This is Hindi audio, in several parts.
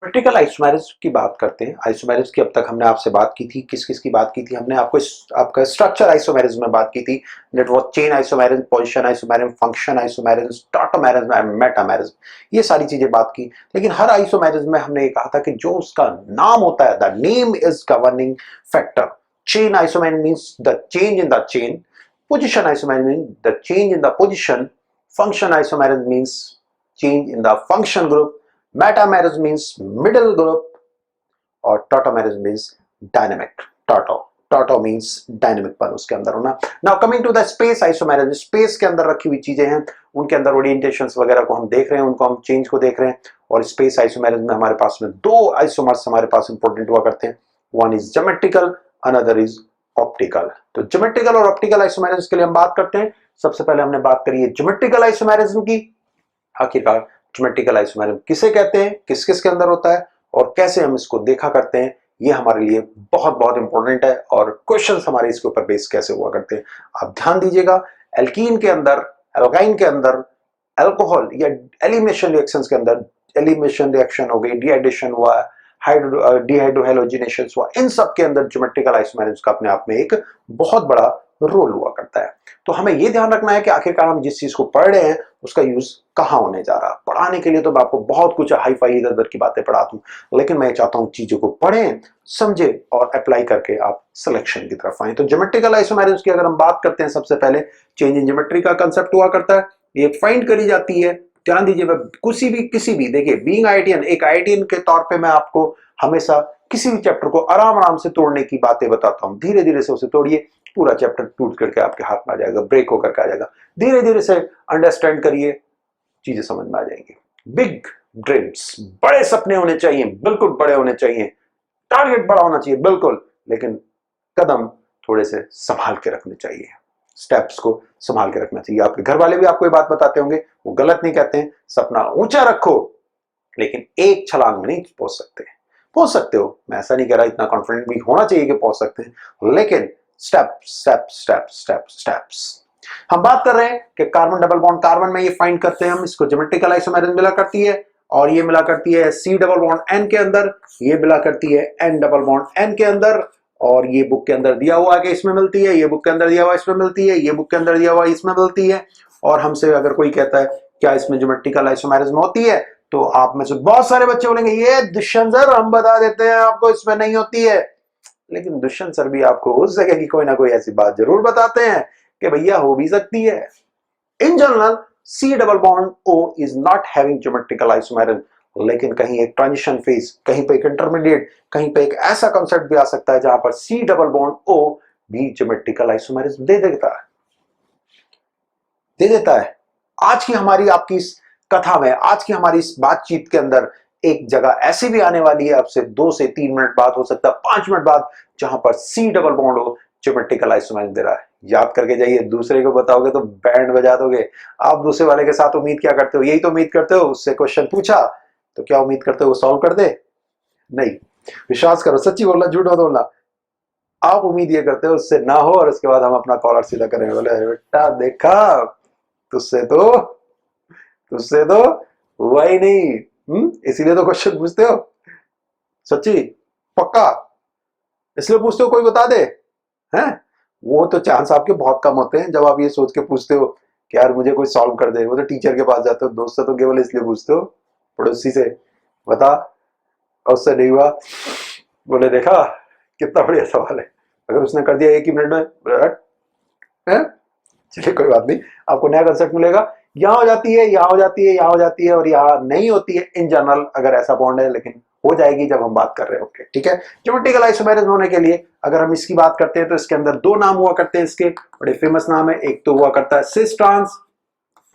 क्रिटिकल आइसोमेरिज्म की बात करते हैं। आइसोमेरिज्म की अब तक हमने आपसे बात की थी, किस किस की बात की थी हमने, आपका स्ट्रक्चर आइसोमेरिज्म में बात की थी, that was chain isomerism, position isomerism, function isomerism, tautomerism and metamerism, ये सारी चीजें बात की। लेकिन हर आइसोमेरिज्म में हमने ये कहा था कि जो उसका नाम होता है, the name is governing factor. Chain isomerism means the change in the chain, position isomerism means the change in the position, function isomerism means change in the function group, metamerism means middle group, और tautomerism means dynamic. Tauto means dynamic पर उसके अंदर होना। Now coming to the space isomerism, space के अंदर रखी हुई चीजें हैं, उनके अंदर ओरिएंटेशंस वगैरह को हम देख रहे हैं, उनको हम चेंज को देख रहे हैं। और स्पेस आइसोमेरिज्म में हमारे पास में दो आइसोमर्स हमारे पास इंपॉर्टेंट हुआ करते हैं, one is geometrical, another is optical. तो ज्योमेट्रिकल और ऑप्टिकल आइसोमेरिज्म के लिए हम बात करते हैं। सबसे पहले हमने बात करी है ज्योमेट्रिकल आइसोमेरिज्म की। आखिरकार ज्योमेट्रिकल आइसोमेरिज्म किसे कहते हैं, किस किस के अंदर होता है और कैसे हम इसको देखा करते हैं, ये हमारे लिए बहुत बहुत इंपॉर्टेंट है और क्वेश्चंस हमारे इसके ऊपर बेस कैसे हुआ करते हैं आप ध्यान दीजिएगा। एल्कीन के अंदर, एल्काइन के अंदर, अल्कोहल या एलिमिनेशन रिएक्शंस के अंदर, एलिमिनेशन रिएक्शन हो गई, डीहाइड्रेशन हुआ, डिहाइड्रोहेलोजिनेशन हुआ, इन सब के अंदर ज्योमेट्रिकल आइसोमेरिज्म का अपने आप में एक बहुत बड़ा रोल हुआ करता है। तो हमें यह ध्यान रखना है कि आखिरकार हम जिस चीज को पढ़ रहे हैं उसका यूज कहां होने जा रहा है। पढ़ाने के लिए तो मैं आपको बहुत कुछ हाई फाई इधर उधर की बातें पढ़ा दूं, लेकिन मैं चाहता हूं चीजों को पढ़ें, समझे और अप्लाई करके आप सिलेक्शन की तरफ आए। तो ज्योमेट्रिकल आइसोमेरिज्म की अगर हम बात करते हैं, सबसे पहले चेंज इन ज्योमेट्री का कंसेप्ट हुआ करता है, ये फाइंड करी जाती है। ध्यान दीजिए, किसी भी देखिए, बीइंग आईआईटीएन, एक आईआईटीएन के तौर पे मैं आपको हमेशा किसी भी चैप्टर को आराम आराम से तोड़ने की बातें बताता हूं। धीरे धीरे से उसे तोड़िए, पूरा चैप्टर टूट करके आपके हाथ में आ जाएगा, ब्रेक होकर के आ जाएगा। धीरे धीरे से अंडरस्टैंड करिए, चीजें समझ में आ जाएंगी। बिग ड्रीम्स, बड़े सपने होने चाहिए, बिल्कुल बड़े होने चाहिए, टारगेट बड़ा होना चाहिए बिल्कुल, लेकिन कदम थोड़े से संभाल के रखने चाहिए, स्टेप्स को संभाल के रखना चाहिए। आपके घर वाले भी आपको ये बात बताते होंगे, वो गलत नहीं कहते हैं, सपना ऊंचा रखो, लेकिन एक छलांग में नहीं पहुंच सकते। पहुंच सकते हो, मैं ऐसा नहीं कह रहा, इतना कॉन्फिडेंट भी होना चाहिए कि पहुंच सकते हैं, लेकिन step step step step steps. हम बात कर रहे हैं कि कार्बन डबल बॉन्ड, कार्बन में ये फाइंड करते हैं हम, इसको ज्योमेट्रिकल आइसोमेरिज्म मिला करती है, और ये मिला करती है सी डबल बॉन्ड एन के अंदर, ये मिला करती है एन डबल बॉन्ड एन के अंदर, और ये बुक के अंदर दिया हुआ है कि इसमें मिलती है, ये बुक के अंदर दिया हुआ इसमें मिलती है, ये बुक के अंदर दिया हुआ इसमें मिलती है। और हमसे अगर कोई कहता है क्या इसमें ज्योमेट्रिकल आइसोमेरिज्म होती है, तो आप में से बहुत सारे बच्चे बोलेंगे ये दुष्यंत सर हम बता देते हैं आपको इसमें नहीं होती है। लेकिन दुष्यंत सर भी आपको उस जगह की कोई ना कोई ऐसी बात जरूर बताते हैं कि भैया हो भी सकती है। In general C double bond O is not having geometrical isomerism, लेकिन कहीं एक ट्रांजिशन फेज, कहीं पे एक इंटरमीडिएट, कहीं पे एक ऐसा कॉन्सेप्ट भी आ सकता है जहां पर सी डबल बॉन्ड ओ भी ज्योमेट्रिकल आइसोमेरिज्म दे देता है। आज की हमारी आपकी इस कथा में, आज की हमारी इस बातचीत के अंदर एक जगह ऐसी भी आने वाली है, आपसे 2 से 3 मिनट बाद, हो सकता है 5 मिनट बाद, जहां पर सी डबल बॉन्ड हो ज्योमेट्रिकल आइसोमेरिज्म दे रहा है। याद करके जाइए, दूसरे को बताओगे तो बैंड बजा दोगे। आप दूसरे वाले के साथ उम्मीद क्या करते हो, यही तो उम्मीद करते हो, उससे क्वेश्चन पूछा तो क्या उम्मीद करते हो वो सॉल्व कर दे? नहीं, विश्वास करो, सच्ची बोलना, झूठ मत बोलना। आप उम्मीद ये करते हो उससे ना हो और उसके बाद हम अपना कॉलर सीधा करें, बोले बेटा देखा तुझसे तो हुआ ही नहीं। इसीलिए तो क्वेश्चन पूछते हो, सच्ची पक्का इसलिए पूछते हो कोई बता दे हैं। वो तो चांस आपके बहुत कम होते हैं जब आप ये सोच के पूछते हो कि यार मुझे कोई सॉल्व कर दे। वो तो टीचर के पास जाते हो, दोस्त से तो केवल इसलिए पूछते हो, पड़ोसी से बता, और उससे नहीं हुआ, बोले देखा कितना बढ़िया सवाल है, अगर उसने कर दिया 1 ही मिनट में है। चलिए कोई बात नहीं, आपको नया कंसेप्ट मिलेगा। यहाँ हो जाती है, यहाँ हो जाती है, यहाँ हो जाती है और यहाँ नहीं होती है इन जनरल, अगर ऐसा बॉन्ड है, लेकिन हो जाएगी जब हम बात कर रहे होंगे। ठीक है, ज्योमेट्रिकल आइसोमेरिज्म होने के लिए अगर हम इसकी बात करते हैं तो इसके अंदर 2 नाम हुआ करते हैं, इसके बड़े फेमस नाम है। एक तो हुआ करता है सिस ट्रांस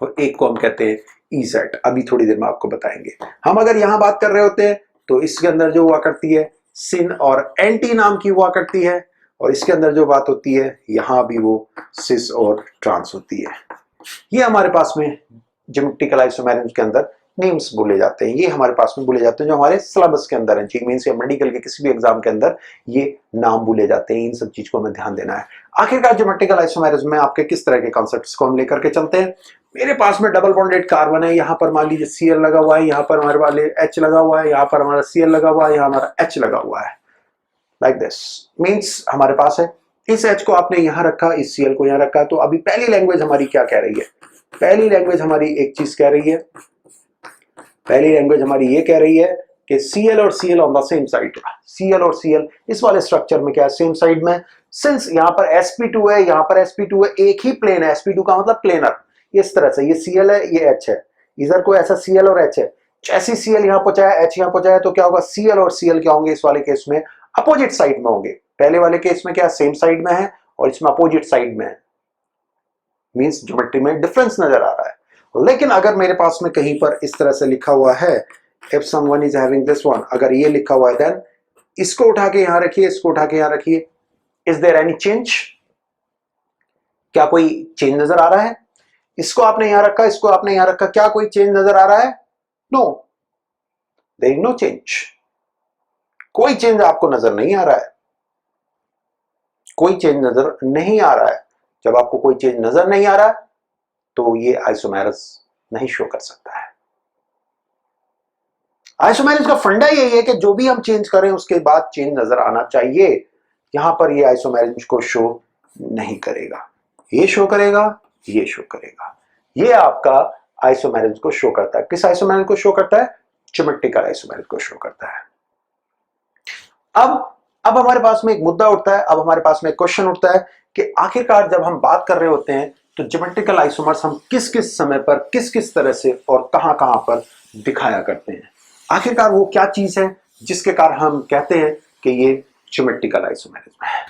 और एक को हम कहते हैं ईजेड। अभी थोड़ी देर में आपको बताएंगे। हम अगर यहाँ बात कर रहे होते हैं तो इसके अंदर जो हुआ करती है सिन और एंटी नाम की हुआ करती है, और इसके अंदर जो बात होती है यहां भी वो सिस और ट्रांस होती है। ये हमारे पास में ज्योमेट्रिकल आइसोमेरिज्म के अंदर नेम्स बोले जाते हैं, ये हमारे पास में बोले जाते हैं जो हमारे सिलेबस के अंदर है, जी मीन्स या मेडिकल के किसी भी एग्जाम के अंदर ये नाम बोले जाते हैं। इन सब चीज को हमें ध्यान देना है। आखिरकार ज्योमेट्रिकल आइसोमेरिज्म में आपके किस तरह के कॉन्सेप्ट्स को हम लेकर के चलते हैं। मेरे पास में डबल बॉन्डेड कार्बन है, यहाँ पर मान लीजिए Cl लगा हुआ है, यहाँ पर हमारे वाले H लगा हुआ है, यहाँ पर हमारा Cl लगा हुआ है, यहाँ हमारा H लगा हुआ है, लाइक दिस मीन्स हमारे पास है इस H को आपने यहां रखा, इस Cl को यहां रखा। तो अभी पहली लैंग्वेज हमारी क्या कह रही है, पहली लैंग्वेज हमारी एक चीज कह रही है, पहली लैंग्वेज हमारी ये कह रही है कि Cl और Cl on the same side, Cl और Cl इस वाले स्ट्रक्चर में क्या है, सेम साइड में। सिंस यहाँ पर sp2 है, यहाँ पर sp2 है, एक ही प्लेन है, sp2 का मतलब प्लेनर, इस तरह से ये Cl है, ये H है, इधर को ऐसा Cl और H है, जैसे Cl यहाँ पहुंचा है, H यहाँ पहुंचा है, तो क्या होगा, Cl और Cl क्या होंगे इस वाले केस में, अपोजिट साइड में होंगे। पहले वाले केस में क्या सेम साइड में है और इसमें अपोजिट साइड में है, मींस ज्योमेट्री में डिफरेंस नजर आ रहा है। लेकिन अगर मेरे पास में कहीं पर इस तरह से लिखा हुआ है if someone is having this one, अगर ये लिखा हुआ है देन इसको उठा के यहां रखिए, इसको उठा के यहां रखिए, इज देयर एनी चेंज, क्या कोई चेंज नजर आ रहा है। इसको आपने यहां रखा, इसको आपने यहां रखा, क्या कोई चेंज नजर आ रहा है, no, there is no change, कोई चेंज आपको नजर नहीं आ रहा है, कोई चेंज नजर नहीं आ रहा है। जब आपको कोई चेंज नजर नहीं आ रहा है तो ये आइसोमेरस नहीं शो कर सकता है। आइसोमेरस का फंडा यही है कि जो भी हम चेंज करें उसके बाद चेंज नजर आना चाहिए। यहां पर ये आइसोमेरस को शो नहीं करेगा, ये शो करेगा, ये शो करेगा, ये आपका आइसोमेरस को शो करता है। किस आइसोमेरस को शो करता है, ज्योमेट्रिकल आइसोमेरस को शो करता है। अब हमारे पास में एक मुद्दा उठता है, अब हमारे पास में एक क्वेश्चन उठता है कि आखिरकार जब हम बात कर रहे होते हैं तो ज्योमेट्रिकल आइसोमर्स हम किस किस समय पर किस किस तरह से और कहां कहां पर दिखाया करते हैं। आखिरकार वो क्या चीज है जिसके कारण हम कहते हैं कि ये ज्योमेट्रिकल आइसोमेरिज्म है।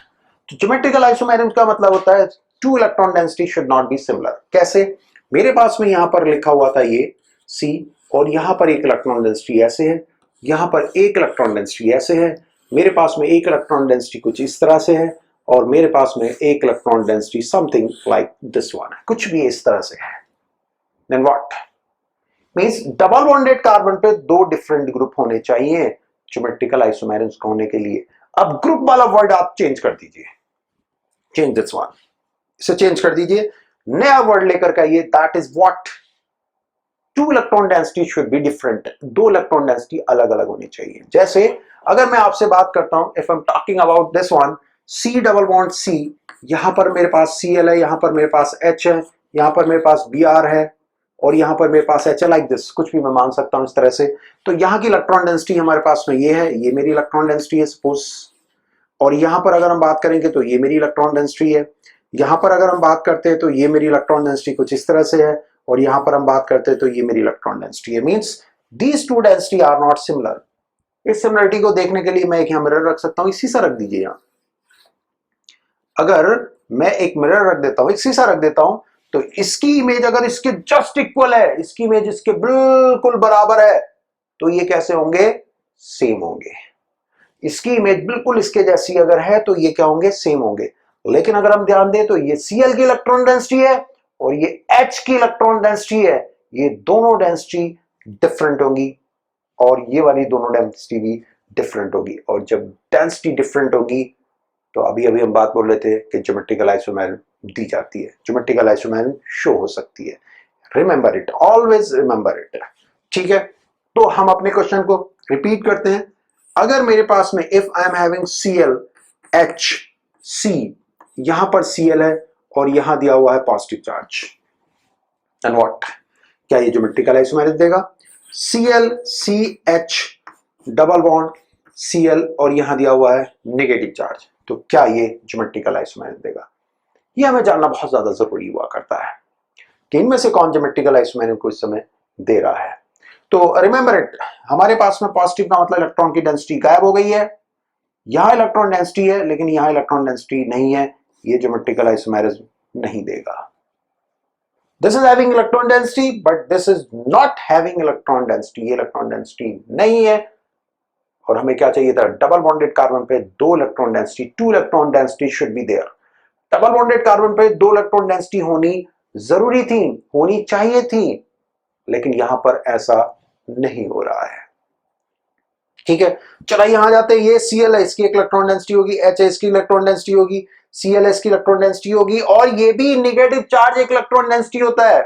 तो ज्योमेट्रिकल आइसोमेरिज्म का मतलब होता है to electron density should not be similar. कैसे, मेरे पास में यहां पर लिखा हुआ था ये C और यहां पर एक इलेक्ट्रॉन डेंसिटी ऐसे है, यहां पर एक इलेक्ट्रॉन डेंसिटी ऐसे है, मेरे पास में एक इलेक्ट्रॉन डेंसिटी कुछ इस तरह से है और मेरे पास में एक electron density something like this one है, कुछ भी इस तरह से है। Then what means double bonded carbon पे दो डिफरेंट ग्रुप होने चाहिए ज्योमेट्रिकल आइसोमेरिज्म होने के लिए। अब ग्रुप वाला वर्ड आप चेंज कर दीजिए, चेंज दिस वन, इसे चेंज कर दीजिए, नया वर्ड लेकर के आइए, that is what to electron density should be different, दो इलेक्ट्रॉन डेंसिटी अलग अलग होनी चाहिए। जैसे अगर मैं आपसे बात करता हूं, if I am talking about this one C double bond C, यहां पर मेरे पास Cl है, यहां पर मेरे पास H है, यहां पर मेरे पास Br है और यहां पर मेरे पास H है, लाइक दिस, कुछ भी मैं मान सकता हूं इस तरह से। तो यहां की इलेक्ट्रॉन डेंसिटी हमारे पास में ये है, ये मेरी इलेक्ट्रॉन डेंसिटी है सपोज, और यहां पर अगर हम बात करेंगे तो ये मेरी इलेक्ट्रॉन डेंसिटी है, यहां पर अगर हम बात करते हैं तो ये मेरी इलेक्ट्रॉन डेंसिटी कुछ इस तरह से है और यहां पर हम बात करते हैं तो ये मेरी इलेक्ट्रॉन डेंसिटी है। Means these two density are not similar. इस सिमिलरिटी को देखने के लिए मैं एक यहां मिरर रख सकता हूं, इसी सा रख दीजिए। यहां अगर मैं एक मिरर रख देता हूं, एक शीशा रख देता हूं, तो इसकी इमेज अगर इसके जस्ट इक्वल है, इसकी इमेज इसके बिल्कुल बराबर है, तो ये कैसे होंगे, सेम होंगे। इसकी इमेज बिल्कुल इसके जैसी अगर है तो ये क्या होंगे, सेम होंगे। लेकिन अगर हम ध्यान दें तो ये Cl की इलेक्ट्रॉन डेंसिटी है और ये H की इलेक्ट्रॉन डेंसिटी है, ये दोनों डेंसिटी डिफरेंट होंगी और ये वाली दोनों डेंसिटी भी डिफरेंट होगी। और जब डेंसिटी डिफरेंट होगी तो अभी अभी हम बात बोल रहे थे कि ज्योमेट्रिकल आइसोमेरिज्म दी जाती है, ज्योमेट्रिकल आइसोमेरिज्म शो हो सकती है। Remember it, always remember it, ठीक है। तो हम अपने क्वेश्चन को रिपीट करते हैं। अगर मेरे पास में if I am having Cl H C, यहां पर Cl है और यहां दिया हुआ है पॉजिटिव चार्ज, एंड व्हाट, क्या ये ज्योमेट्रिकल आइसोमेरिज्म देगा। Cl C H double bond Cl और यहां दिया हुआ है नेगेटिव चार्ज, तो क्या ये ज्योमेट्रिकल आइसोमेरिज्म देगा। ये हमें जानना बहुत ज्यादा जरूरी हुआ करता है कि इनमें से कौन ज्योमेट्रिकल आइसोमेरिज्म को इस समय दे रहा है। तो रिमेंबर इट, हमारे पास में पॉजिटिव का मतलब इलेक्ट्रॉन की डेंसिटी गायब हो गई है, यहां इलेक्ट्रॉन डेंसिटी है लेकिन यहां इलेक्ट्रॉन डेंसिटी नहीं है, ये ज्योमेट्रिकल आइसोमेरिज्म नहीं देगा। This is having electron density but this is not having electron density, ये इलेक्ट्रॉन डेंसिटी नहीं है। और हमें क्या चाहिए था, डबल बॉन्डेड कार्बन पे दो electron density, two electron density should be there. Double bonded carbon पे दो इलेक्ट्रॉन डेंसिटी होनी जरूरी थी, होनी चाहिए थी, लेकिन यहां पर ऐसा नहीं हो रहा है। ठीक है, चलो यहां जाते हैं, ये Cl है, इसकी एक इलेक्ट्रॉन डेंसिटी होगी, H है, इसकी इलेक्ट्रॉन डेंसिटी होगी, Cl इसकी इलेक्ट्रॉन डेंसिटी होगी, और ये भी नेगेटिव चार्ज एक इलेक्ट्रॉन डेंसिटी होता है।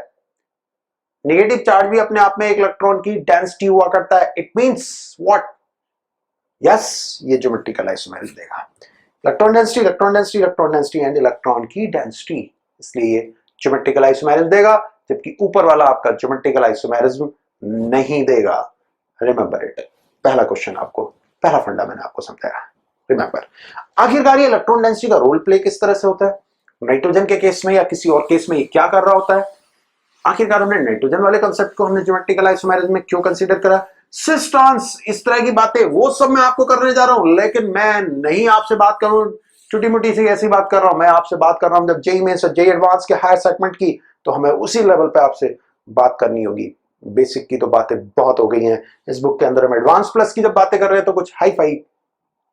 नेगेटिव चार्ज भी अपने आप में एक इलेक्ट्रॉन की डेंसिटी हुआ करता है। It means what? यस, ये ज्योमेट्रिकल आइसोमेरिज्म देगा। Electron density, electron density, electron density and electron की डेंसिटी, इसलिए ये ज्योमेट्रिकल आइसोमेरिज्म देगा, जबकि ऊपर वाला आपका ज्योमेट्रिकल आइसोमेरिज्म नहीं देगा। रिमेंबर इट, पहला क्वेश्चन आपको, पहला फंडा मैंने आपको समझाया, रिमेंबर। आखिरकार ये इलेक्ट्रॉन डेंसिटी का रोल प्ले किस तरह से होता है, नाइट्रोजन के केस में या किसी और केस में ये क्या कर रहा होता है? आखिरकार हमने नाइट्रोजन वाले कंसेप्ट को हमने ज्योमेट्रिकल आइसोमेरिज्म में क्यों कंसीडर करा? सिस ट्रांस, इस तरह की बातें वो सब मैं आपको करने जा रहा हूं, लेकिन मैं नहीं आपसे बात करूं छोटी मोटी सी ऐसी बात कर रहा हूं, मैं आपसे बात कर रहा हूं जब जेई मेंस और जेई एडवांस के हायर सेगमेंट की, तो हमें उसी लेवल पे आपसे बात करनी होगी। बेसिक की तो बातें बहुत हो गई हैं, इस बुक के अंदर हम एडवांस प्लस की जब बातें कर रहे हैं तो कुछ हाई फाई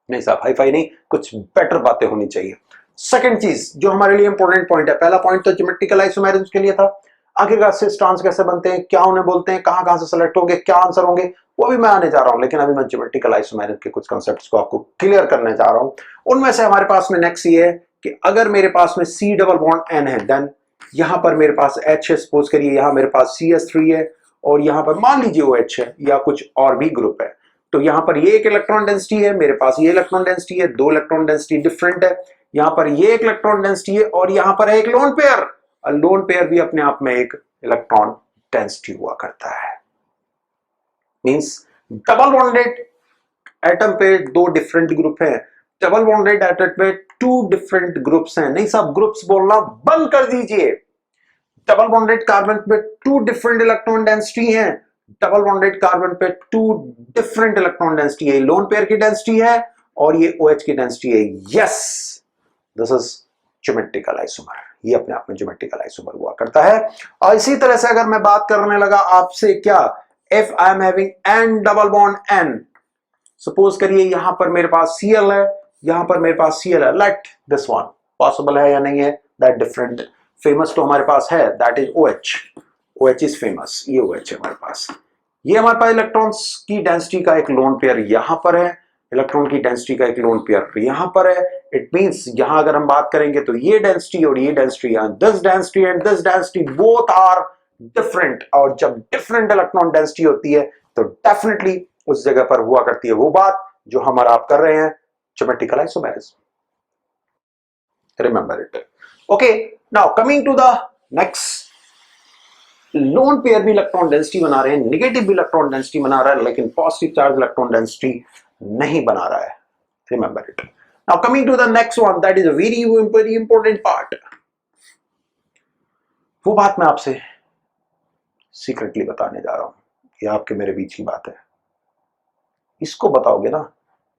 नहीं साहब, हाई फाई नहीं, कुछ बेटर बातें होनी चाहिए। सेकंड चीज जो हमारे लिए इंपॉर्टेंट पॉइंट है, पहला पॉइंट तो ज्योमेट्रिकल आइसोमेरिज्म के लिए था, आखिरकार सिस ट्रांस कैसे बनते हैं, क्या उन्हें बोलते हैं, कहां कहां से सेलेक्ट होंगे, क्या आंसर होंगे, वो भी मैं आने जा रहा हूं, लेकिन अभी मैं ज्योमेट्रिकल आइसोमेरिज्म के कुछ कांसेप्ट्स को आपको क्लियर करने जा रहा हूं। उनमें से हमारे पास में नेक्स्ट ये है कि अगर मेरे पास में C डबल बॉन्ड N है, देन यहां पर मेरे पास H है, सपोज करिए यहां मेरे पास CS3 है, और यहां पर मान लीजिए OH है या कुछ और भी ग्रुप है, तो यहां पर ये एक इलेक्ट्रॉन डेंसिटी है, मेरे पास ये इलेक्ट्रॉन डेंसिटी है, दो इलेक्ट्रॉन डेंसिटी डिफरेंट है, यहां पर ये एक इलेक्ट्रॉन डेंसिटी है, और यहां पर है एक लोन पेयर, लोन पेयर भी अपने आप में एक इलेक्ट्रॉन डेंसिटी हुआ करता है। मींस डबल बॉन्डेड एटम पे दो डिफरेंट ग्रुप हैं, डबल बॉन्डेड एटम पे टू डिफरेंट ग्रुप्स हैं। नहीं साहब, ग्रुप्स बोलना बंद कर दीजिए। डबल बॉन्डेड कार्बन पे टू डिफरेंट इलेक्ट्रॉन डेंसिटी हैं, डबल बॉन्डेड कार्बन पे टू डिफरेंट इलेक्ट्रॉन डेंसिटी है, लोन पेयर की डेंसिटी है और ये OH की डेंसिटी है। Yes, this is geometrical isomer, ये अपने आप में ज्योमेट्रिकल आइसोमर हुआ करता है। और इसी तरह से अगर मैं बात करने लगा आपसे, क्या if I am having N double bond N, suppose करिए यहां पर मेरे पास Cl है, यहां पर मेरे पास Cl है, लेट दिस वन, पॉसिबल है या नहीं है, दैट डिफरेंट, फेमस तो हमारे पास है, that is OH, OH is famous, ये OH है हमारे पास, ये हमारे पास इलेक्ट्रॉन्स की डेंसिटी का एक लोन पेयर यहां पर है, इलेक्ट्रॉन की डेंसिटी का एक लोन पेयर यहां पर है। इट मींस यहां अगर हम बात करेंगे तो ये डेंसिटी और ये density, this density and this density both are different, और जब डिफरेंट इलेक्ट्रॉन डेंसिटी होती है तो डेफिनेटली उस जगह पर हुआ करती है वो बात जो हमारा आप कर रहे हैं, geometrical isomerism. Remember it. Okay, now coming to the next, lone pair भी इलेक्ट्रॉन डेंसिटी बना रहे हैं, नेगेटिव भी इलेक्ट्रॉन डेंसिटी बना रहा है, लेकिन पॉजिटिव चार्ज इलेक्ट्रॉन डेंसिटी नहीं बना रहा है। Remember it. Now coming to the next one, that is a very important part. वो बात मैं आपसे सीक्रेटली बताने जा रहा हूं, ये आपके मेरे बीच की बात है, इसको बताओगे ना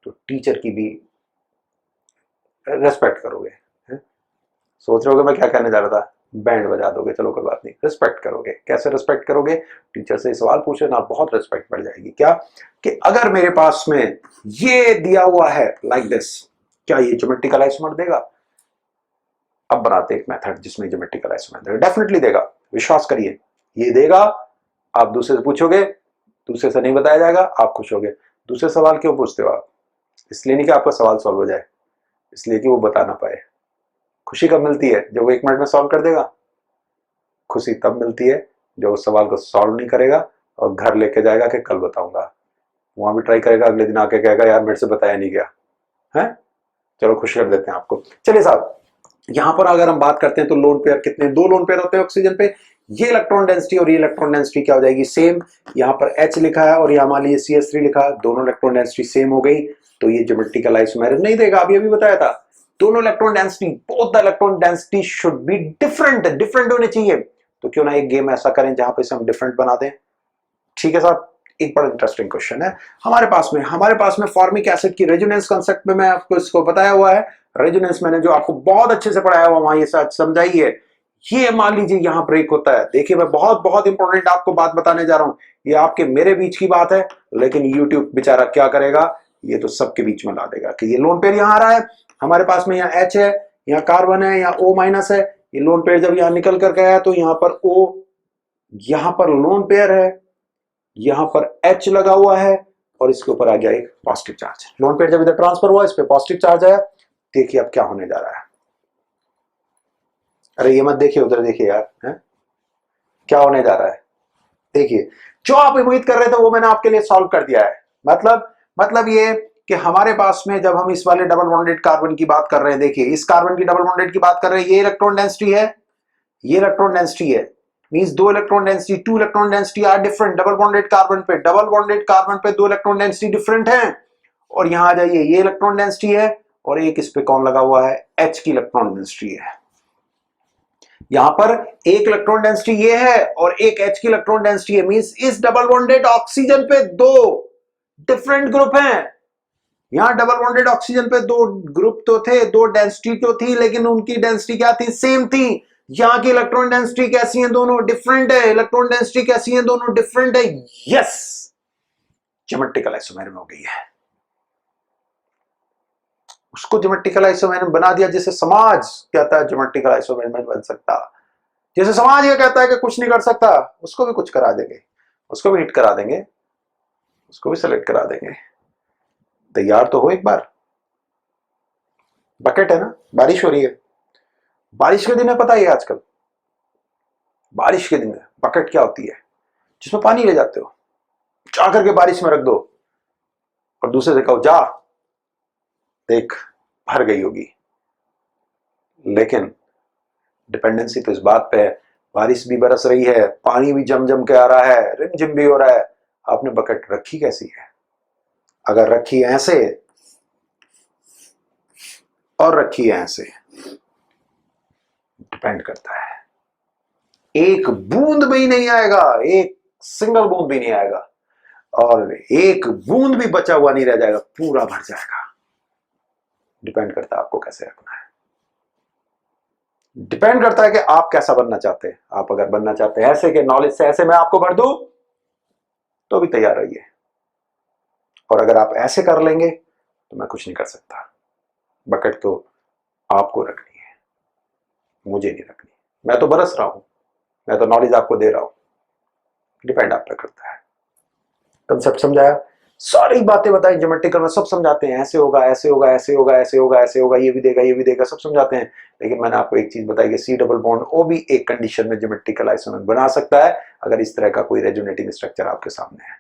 तो टीचर की भी रेस्पेक्ट करोगे। सोच रहे होगे मैं क्या कहने जा रहा था, बैंड बजा दोगे, चलो कोई बात नहीं, रिस्पेक्ट करोगे। कैसे रिस्पेक्ट करोगे? टीचर से सवाल पूछे ना, बहुत रिस्पेक्ट बढ़ जाएगी। क्या कि अगर मेरे पास में ये दिया हुआ है लाइक दिस, क्या ये ज्योमेट्रिकल आइसोमर देगा? अब बनाते एक मेथड जिसमें ज्योमेट्रिकल आइसोमर देगा, डेफिनेटली देगा, विश्वास करिए ये देगा। आप दूसरे से पूछोगे, दूसरे से नहीं बताया जाएगा, आप खुश होगे। दूसरे सवाल क्यों पूछते हो आप? इसलिए नहीं कि आपका सवाल सॉल्व हो जाए, इसलिए कि वो बता ना पाए। खुशी कब मिलती है? जब वो 1 मिनट में सॉल्व कर देगा। खुशी तब मिलती है जब उस सवाल को सॉल्व नहीं करेगा और घर लेके जाएगा कि कल बताऊंगा, वहां भी ट्राई करेगा, अगले दिन आके कहेगा यार मेरे से बताया नहीं गया है। चलो खुश कर देते हैं आपको। चलिए साहब, यहां पर अगर हम बात करते हैं तो लोन पेयर कितने, 2 लोन पेयर होते हैं ऑक्सीजन पे। ये इलेक्ट्रॉन डेंसिटी और ये इलेक्ट्रॉन डेंसिटी क्या हो जाएगी? सेम। यहाँ पर H लिखा है और यहाँ मान लीजिए CS3 लिखा है, दोनों इलेक्ट्रॉन डेंसिटी सेम हो गई, तो ये ज्योमेट्रिकल आइसोमेरिज्म नहीं देगा। अभी बताया था, दोनों electron density, both the electron density should be different, different होने चाहिए। तो क्यों ना एक गेम ऐसा करें जहां पे हम डिफरेंट बना दें। ठीक है साहब, एक बड़ा इंटरेस्टिंग क्वेश्चन है हमारे पास में फॉर्मिक एसिड की रेजोनेंस कांसेप्ट में मैं आपको इसको बताया हुआ है। रेजोनेंस मैंने जो आपको बहुत अच्छे से पढ़ाया हुआ वहां ये समझाई है। ये मान लीजिए यहां ब्रेक होता है, देखिए मैं बहुत बहुत इंपॉर्टेंट आपको बात बताने जा रहा हूं, ये आपके मेरे बीच की बात है, लेकिन यूट्यूब बेचारा क्या करेगा, ये तो सबके बीच में ला देगा कि ये लोन पेयर यहां आ रहा है, हमारे पास में यहाँ H है, यहाँ कार्बन है, यहाँ O माइनस है, ये लोन पेयर जब यहाँ निकल कर गया तो यहाँ पर O यहां पर लोन पेयर है, यहां पर H लगा हुआ है और इसके ऊपर आ गया एक पॉजिटिव चार्ज। लोन पेयर जब इधर ट्रांसफर हुआ, इस पे पॉजिटिव चार्ज आया। देखिए अब क्या होने जा रहा है। अरे ये मत देखिए, उधर देखिए यार, है क्या होने जा रहा है। देखिए जो आप उम्मीद कर रहे थे वो मैंने आपके लिए सॉल्व कर दिया है। मतलब ये कि हमारे पास में जब हम इस वाले डबल बॉन्डेड कार्बन की बात कर रहे हैं, देखिए इस कार्बन की डबल बॉन्डेड की बात कर रहे हैं, ये इलेक्ट्रॉन डेंसिटी है, ये इलेक्ट्रॉन डेंसिटी है, मींस दो electron density, two electron density are different. Double bonded carbon पे दो इलेक्ट्रॉन डेंसिटी डिफरेंट है। और यहां आ जाइए, ये इलेक्ट्रॉन डेंसिटी है और एक इस पे कौन लगा हुआ है, H की इलेक्ट्रॉन डेंसिटी है। यहां पर एक इलेक्ट्रॉन डेंसिटी ये है और एक H की इलेक्ट्रॉन डेंसिटी है, मींस इस डबल बॉन्डेड ऑक्सीजन पे दो डिफरेंट ग्रुप हैं। यहां डबल बॉन्डेड ऑक्सीजन पे दो ग्रुप तो थे, दो डेंसिटी तो थी, लेकिन उनकी डेंसिटी क्या थी, सेम थी। यहां की इलेक्ट्रॉन डेंसिटी कैसी है, दोनों डिफरेंट है। इलेक्ट्रॉन डेंसिटी कैसी है, दोनों डिफरेंट है। यस, ज्योमेट्रिकल आइसोमेरिज्म हो गई है। उसको ज्योमेट्रिकल आइसोमेरिज्म बना दिया, जैसे समाज कहता है ज्योमेट्रिकल आइसोमेरिज्म बन सकता, जैसे समाज ये कहता है कि कुछ नहीं कर सकता, उसको भी कुछ करा देंगे, उसको भी हिट करा देंगे, उसको भी सेलेक्ट करा देंगे। तैयार तो हो एक बार। बकेट है ना, बारिश हो रही है, बारिश के दिन है, पता है आजकल बारिश के दिन है बकेट क्या होती है, जिसमें पानी ले जाते हो, जा करके बारिश में रख दो और दूसरे से कहो जा देख भर गई होगी। लेकिन डिपेंडेंसी तो इस बात पे है, बारिश भी बरस रही है, पानी भी जम जम के आ रहा है, रिमझिम भी हो रहा है, आपने बकेट रखी कैसी है। अगर रखी है ऐसे और रखी है ऐसे, डिपेंड करता है, एक बूंद भी नहीं आएगा, एक सिंगल बूंद भी नहीं आएगा, और एक बूंद भी बचा हुआ नहीं रह जाएगा, पूरा भर जाएगा। डिपेंड करता है आपको कैसे रखना है, डिपेंड करता है कि आप कैसा बनना चाहते हैं। आप अगर बनना चाहते हैं ऐसे के नॉलेज से ऐसे मैं आपको भर दूं तो भी तैयार रहिए, और अगर आप ऐसे कर लेंगे तो मैं कुछ नहीं कर सकता। बकेट तो आपको रखनी है, मुझे नहीं रखनी। मैं तो बरस रहा हूं, मैं तो नॉलेज आपको दे रहा हूं, डिपेंड आप पे करता है। कंसेप्ट समझाया, सारी बातें बताई ज्योमेट्रिकल में, सब समझाते हैं, ऐसे होगा ऐसे होगा ऐसे होगा ऐसे होगा ऐसे होगा, ये भी देगा सब समझाते हैं। लेकिन मैंने आपको एक चीज बताई कि सी डबल बॉन्ड ओ भी एक कंडीशन में ज्योमेट्रिकल आइसोमेरिज्म बना सकता है, अगर इस तरह का कोई रेजोनेटिंग स्ट्रक्चर आपके सामने है।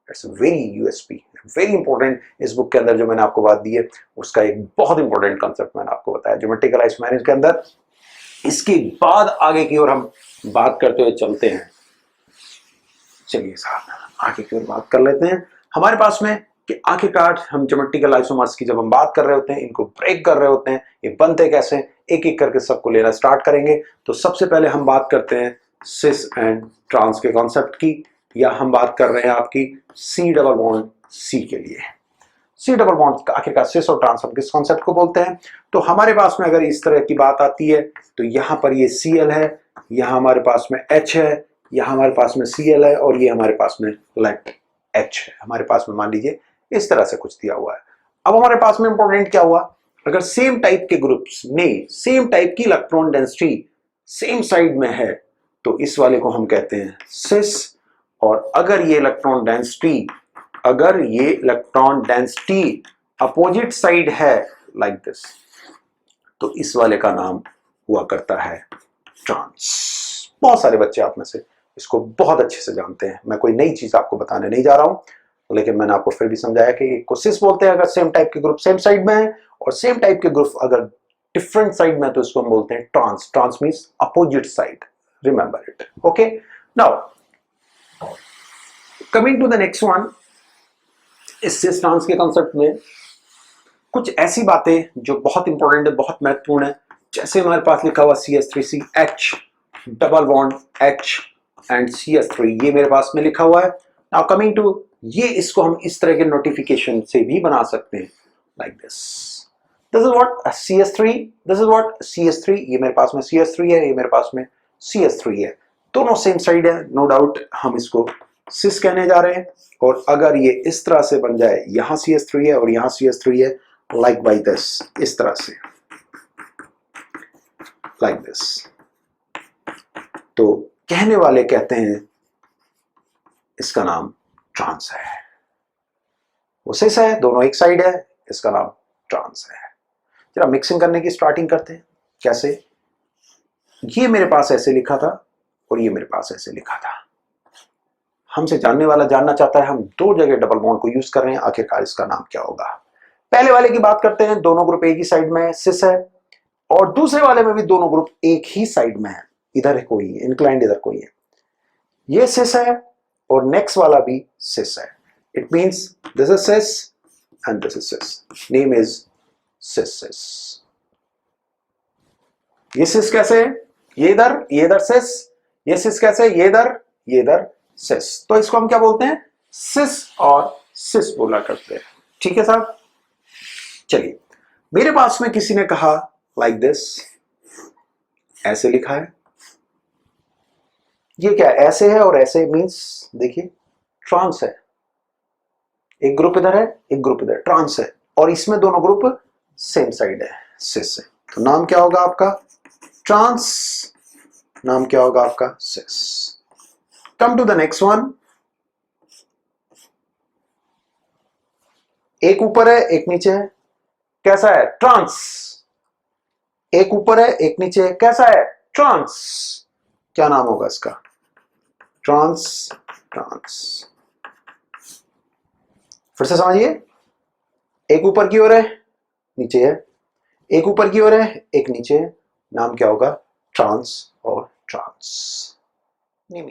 It's very USP, very important. इस बुक के अंदर जो मैंने आपको बात दी है उसका एक बहुत इंपॉर्टेंट कंसेप्ट मैंने आपको बताया ज्योमेट्रिकल आइसोमेरिज्म के अंदर। इसके बाद आगे की ओर हम बात करते हुए चलते हैं। चलिए साहब आगे की ओर बात कर लेते हैं। हमारे पास में कि आखिरकार हम ज्योमेट्रिकल आइसोमर्स की जब हम बात कर रहे होते हैं, इनको ब्रेक कर रहे होते हैं, ये बनते कैसे, एक एक करके सबको लेना स्टार्ट करेंगे। तो सबसे पहले हम बात करते हैं सिस एंड ट्रांस के कॉन्सेप्ट की, या हम बात कर रहे हैं आपकी सी डबल बॉन्ड सी के लिए। सी डबल बॉन्ड आखिरकार सिस और ट्रांस हम किस कॉन्सेप्ट को बोलते हैं। तो हमारे पास में अगर इस तरह की बात आती है तो यहां पर ये Cl है, यहां हमारे पास में H है, यहां हमारे पास में Cl है, और ये हमारे पास में लेट H है। हमारे पास में मान लीजिए इस तरह से कुछ दिया हुआ है। अब हमारे पास में इंपॉर्टेंट क्या हुआ, अगर सेम टाइप के ग्रुप्स में सेम टाइप की इलेक्ट्रॉन डेंसिटी सेम साइड में है तो इस वाले को हम कहते हैं सिस। और अगर ये इलेक्ट्रॉन डेंसिटी अपोजिट साइड है लाइक दिस, तो इस वाले का नाम हुआ करता है ट्रांस। बहुत सारे बच्चे आप में से इसको बहुत अच्छे से जानते हैं, मैं कोई नई चीज आपको बताने नहीं जा रहा हूं, लेकिन मैंने आपको फिर भी समझाया कि इसको सिस बोलते हैं अगर सेम टाइप के ग्रुप सेम साइड में है, और सेम टाइप के ग्रुप अगर डिफरेंट साइड में तो इसको हम बोलते हैं trans. Trans means opposite side, remember it. Okay, now coming to the next one. इस सिस ट्रांस के कॉन्सेप्ट में कुछ ऐसी बातें जो बहुत इंपॉर्टेंट है, बहुत महत्वपूर्ण है, जैसे हमारे पास लिखा हुआ CH3CH double bond H and CH3, ये मेरे पास में लिखा हुआ है। नाउ कमिंग टू ये, इसको हम इस तरह के नोटिफिकेशन से भी बना सकते हैं like this. This is what CH3, this is what CH3, ये मेरे पास में CH3 है, ये मेरे पास में CH3 है, दोनों सेम साइड है, नो डाउट हम इसको सिस कहने जा रहे हैं। और अगर ये इस तरह से बन जाए, यहां CH3 है और यहां CH3 है, लाइक बाई दिस, इस तरह से लाइक दिस, तो कहने वाले कहते हैं इसका नाम ट्रांस है, वो सिस है, दोनों एक साइड है, इसका नाम ट्रांस है। जरा मिक्सिंग करने की स्टार्टिंग करते हैं। कैसे? ये मेरे पास ऐसे लिखा था और ये मेरे पास ऐसे लिखा था। हमसे जानने वाला जानना चाहता है हम दो जगह डबल बॉन्ड को यूज कर रहे हैं, आखिरकार इसका नाम क्या होगा। पहले वाले की बात करते हैं, दोनों ग्रुप एक ही साइड में है, सिस है, और दूसरे वाले में भी दोनों ग्रुप एक ही साइड में है, इधर कोई इंक्लाइंड इधर कोई है, ये सिस है और नेक्स्ट वाला भी सिस है। It means this is cis and this is cis, name is cis cis. ये सिस कैसे है? ये इधर सिस, ये सिस कैसे? ये इधर सिस, तो इसको हम क्या बोलते हैं? सिस और सिस बोला करते हैं। ठीक है साहब, चलिए मेरे पास में किसी ने कहा लाइक दिस, ऐसे लिखा है, ये क्या ऐसे है और ऐसे, मींस देखिए ट्रांस है, एक ग्रुप इधर है एक ग्रुप इधर, ट्रांस है, और इसमें दोनों ग्रुप सेम साइड है, सिस है। तो नाम क्या होगा आपका? ट्रांस। नाम क्या होगा आपका? Cis. Come to the next one, एक ऊपर है एक नीचे है, कैसा है? ट्रांस। एक ऊपर है एक नीचे है, कैसा है? ट्रांस। क्या नाम होगा इसका? ट्रांस। ट्रांस। फिर से समझिए, एक ऊपर की ओर है नीचे है, एक ऊपर की ओर है एक नीचे है, नाम क्या होगा? ट्रांस और ट्रांस।